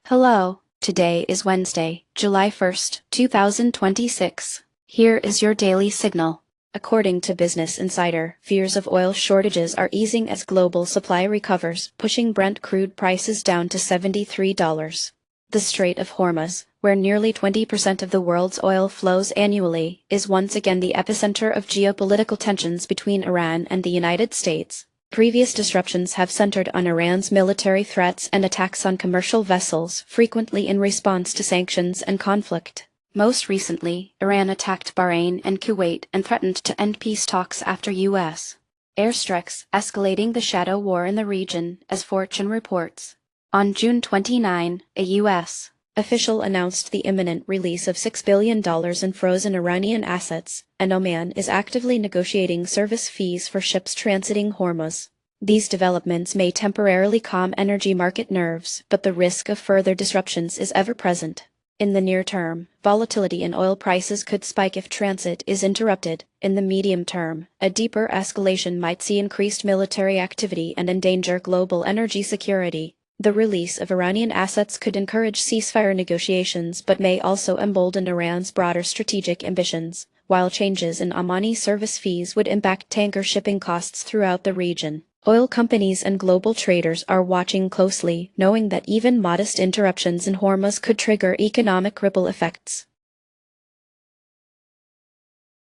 Hello, today is Wednesday, July 1st, 2026. Here is your daily signal. According to Business Insider, fears of oil shortages are easing as global supply recovers, pushing Brent crude prices down to $73. The Strait of Hormuz, where nearly 20% of the world's oil flows annually, is once again the epicenter of geopolitical tensions between Iran and the United States. Previous disruptions have centered on Iran's military threats and attacks on commercial vessels, frequently in response to sanctions and conflict. Most recently, Iran attacked Bahrain and Kuwait and threatened to end peace talks after U.S. airstrikes, escalating the shadow war in the region, as Fortune reports. On June 29, a U.S. official announced the imminent release of $6 billion in frozen Iranian assets, and Oman is actively negotiating service fees for ships transiting Hormuz. These developments may temporarily calm energy market nerves, but the risk of further disruptions is ever present. In the near term, volatility in oil prices could spike if transit is interrupted. In the medium term, a deeper escalation might see increased military activity and endanger global energy security. The release of Iranian assets could encourage ceasefire negotiations but may also embolden Iran's broader strategic ambitions, while changes in Omani service fees would impact tanker shipping costs throughout the region. Oil companies and global traders are watching closely, knowing that even modest interruptions in Hormuz could trigger economic ripple effects.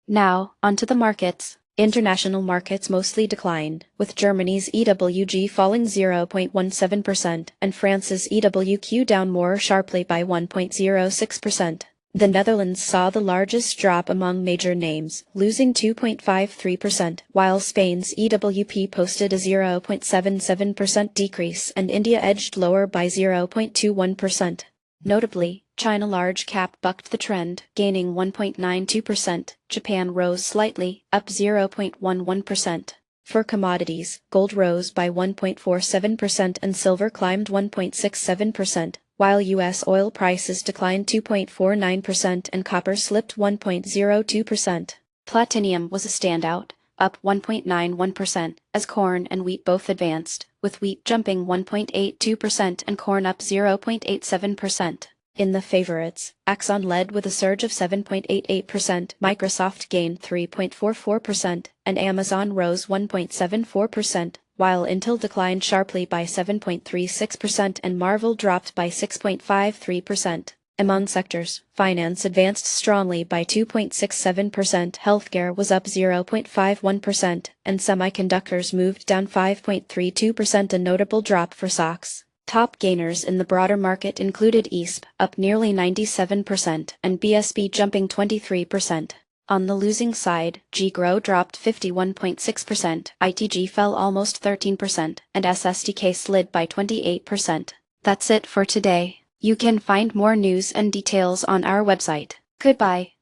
Now, onto the markets. International markets mostly declined, with Germany's EWG falling 0.17% and France's EWQ down more sharply by 1.06%. The Netherlands saw the largest drop among major names, losing 2.53%, while Spain's EWP posted a 0.77% decrease and India edged lower by 0.21%. Notably, China large cap bucked the trend, gaining 1.92%. Japan rose slightly, up 0.11%. For commodities, gold rose by 1.47% and silver climbed 1.67%, while U.S. oil prices declined 2.49% and copper slipped 1.02%. Platinum was a standout, up 1.91%, as corn and wheat both advanced, with wheat jumping 1.82% and corn up 0.87%. In the favorites, Axon led with a surge of 7.88%, Microsoft gained 3.44%, and Amazon rose 1.74%, while Intel declined sharply by 7.36% and Marvell dropped by 6.53%. Among sectors, finance advanced strongly by 2.67%, healthcare was up 0.51%, and semiconductors moved down 5.32%, a notable drop for stocks. Top gainers in the broader market included ESP, up nearly 97%, and BSP jumping 23%. On the losing side, GGRO dropped 51.6%, ITG fell almost 13%, and SSDK slid by 28%. That's it for today. You can find more news and details on our website. Goodbye.